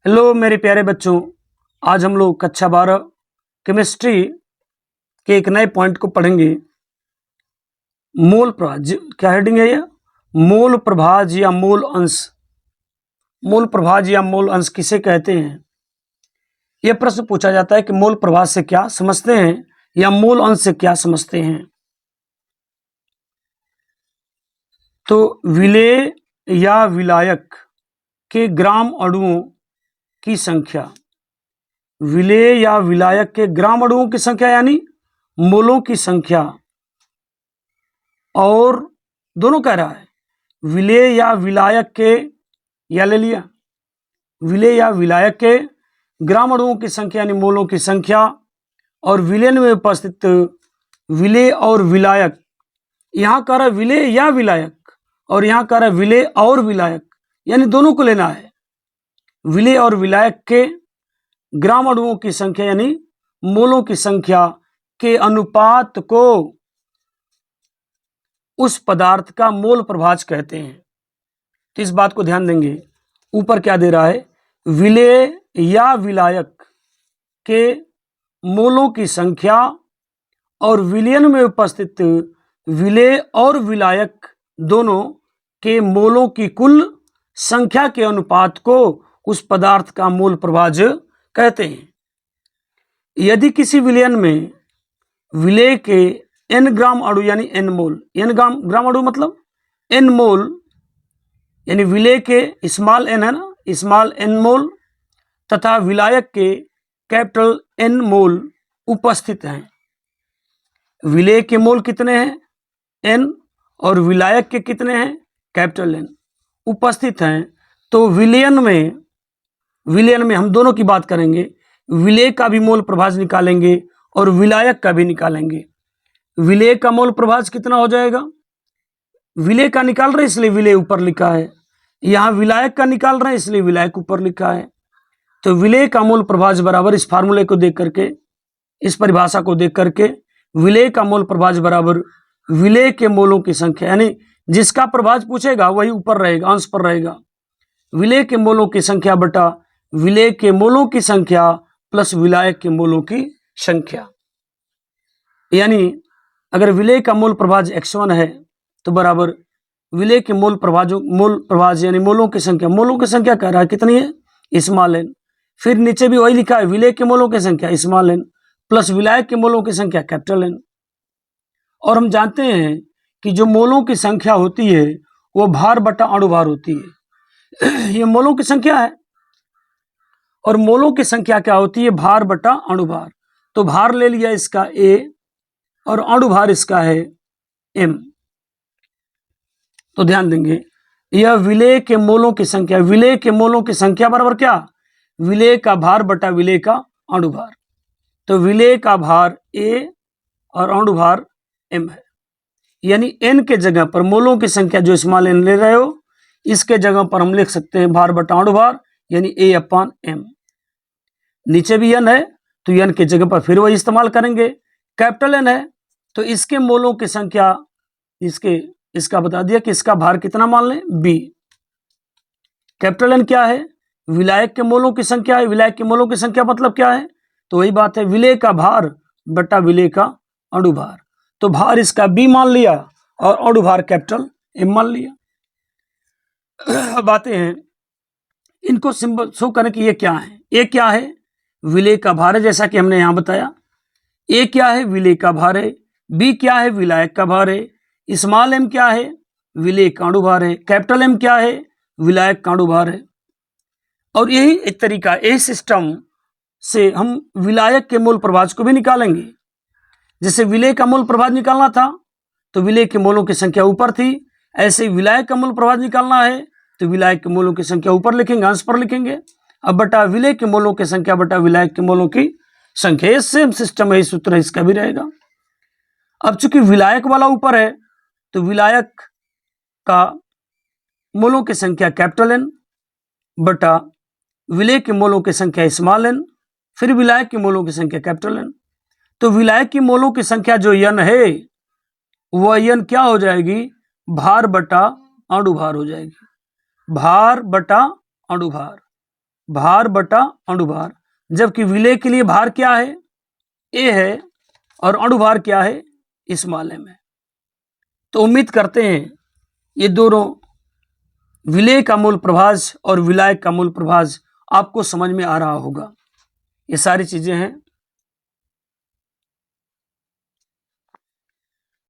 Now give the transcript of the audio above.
Hello मेरे प्यारे बच्चों, आज हम लोग कक्षा 12 केमिस्ट्री के एक नए पॉइंट को पढ़ेंगे। मोल प्रभाज, क्या हेडिंग है ये? मोल प्रभाज या मोल अंश। मोल प्रभाज या मोल अंश किसे कहते हैं? यह प्रश्न पूछा जाता है कि मोल प्रभाज से क्या समझते हैं या मोल अंश से क्या समझते हैं। तो विलेय या विलायक के ग्राम अणुओं की संख्या, विलेय या विलायक के ग्राम अणुओं की संख्या यानी मोलों की संख्या, और दोनों कह रहा है विलेय या विलायक के, या ले लिया विलेय या विलायक के ग्राम अणुओं की संख्या यानी मोलों की संख्या, और विलयन में उपस्थित विलेय और विलायक। यहां कह रहा है विलेय या विलायक और यहां कह रहा है विलेय और विलायक, यानी दोनों को लेना है। विलेय और विलायक के ग्राम अणुओं की संख्या यानी मोलों की संख्या के अनुपात को उस पदार्थ का मोल प्रभाज कहते हैं। तो इस बात को ध्यान देंगे। ऊपर क्या दे रहा है? विलेय या विलायक के मोलों की संख्या और विलयन में उपस्थित विलेय और विलायक दोनों के मोलों की कुल संख्या के अनुपात को उस पदार्थ का मोल प्रभाज कहते हैं। यदि किसी विलयन में विलेय के n ग्राम अणु यानी n मोल, n ग्राम अणु मतलब n मोल, यानी विलेय के स्मॉल n है ना, स्मॉल n मोल तथा विलायक के कैपिटल N मोल उपस्थित हैं। विलेय के मोल कितने हैं? n, और विलायक के कितने हैं? कैपिटल N उपस्थित हैं। तो विलयन में हम दोनों की बात करेंगे। विलेय का भी मोल प्रभाज निकालेंगे और विलायक का भी निकालेंगे। विलेय का मोल प्रभाज कितना हो जाएगा? विलेय का निकाल रहे इसलिए विलेय ऊपर लिखा है, यहां विलायक का निकाल रहे हैं इसलिए विलायक ऊपर लिखा है। तो विलेय का मोल प्रभाज बराबर, इस फार्मूले को देख करके, इस परिभाषा को देख करके, विलेय का मोल प्रभाज बराबर विलेय के मोलों की संख्या, यानी जिसका प्रभाज पूछेगा वही ऊपर रहेगा, अंश पर रहेगा। विलेय के मोलों की संख्या बटा विलेय के मोलों की संख्या प्लस विलायक के मोलों की संख्या। यानी अगर विलेय का मोल प्रभाज x1 है तो बराबर विलेय के मोल प्रभाज यानी मोलों की संख्या कह रहा है कितनी है? Small n। फिर नीचे भी वही लिखा है, विलेय के मोलों की संख्या स्मॉल n प्लस विलायक के मोलों की संख्या कैपिटल N। और हम जानते हैं कि जो मोलों की संख्या होती है वो भार बटा अणुभार होती है। ये मोलों की संख्या है और मोलों की संख्या क्या होती है? भार बटा अणुभार। तो भार ले लिया इसका A और अणुभार इसका है M। तो ध्यान देंगे, यह विलेय के मोलों की संख्या, विलेय के मोलों की संख्या बराबर क्या? विलेय का भार बटा विलेय का अणुभार। तो विलेय का भार A और अणुभार M है, यानी N के जगह पर मोलों की संख्या जो स्मॉल n ले रहे हो इसके जगह पर हम लिख सकते हैं भार बटा अणुभार यानी A/M। नीचे भी n है तो n के जगह पर फिर वही इस्तेमाल करेंगे। कैपिटल N है तो इसके मोलों की संख्या, इसका बता दिया कि इसका भार कितना मान लें? B। कैपिटल N क्या है? विलायक के मोलों की संख्या है। विलायक के मोलों की संख्या मतलब क्या है? तो वही बात है, विलेय का भार बटा विलेय का अणुभार। तो भार इसका B मान लिया और अणुभार कैपिटल M मान लिया। बातें हैं, इनको सिंबल शो करें कि ये क्या है। A क्या है? विलेय का भार है, जैसा कि हमने यहां बताया। A क्या है? विलेय का भार है। B क्या है? विलायक का भार है। स्मॉल m क्या है? विलेय का अणुभार है। कैपिटल M क्या है? विलायक का अणुभार है। और यही एक तरीका, यही सिस्टम से हम विलायक के मोल प्रभाज को भी निकालेंगे। जैसे विलेय का मोल प्रभाज निकालना था तो विलेय के मोलों की संख्या ऊपर थी, ऐसे विलायक का मोल प्रभाज निकालना है तो विलायक के मोलों की संख्या ऊपर लिखेंगे, अंश पर लिखेंगे। अब बटा विलेय के मोलों की संख्या बटा विलायक के मोलों की संख्या, ये सेम सिस्टम है, सूत्र है, इसका भी रहेगा। अब चूंकि विलायक वाला ऊपर है तो विलायक का मोलों की संख्या कैपिटल N बटा विलेय के मोलों की संख्या स्मॉल n, फिर विलायक के मोलों की संख्या कैपिटल N। तो विलायक की मोलों की संख्या जो n है वह n क्या हो जाएगी? भार बटा अणुभार हो जाएगी। भार बटा अणुभार भार बटा अणुभार, जबकि विलेय के लिए भार क्या है, ए है, और अणुभार क्या है, स्मॉल m है। तो उम्मीद करते हैं ये दोनों विलेय का मूल प्रभाज और विलायक का मूल प्रभाज आपको समझ में आ रहा होगा। ये सारी चीजें हैं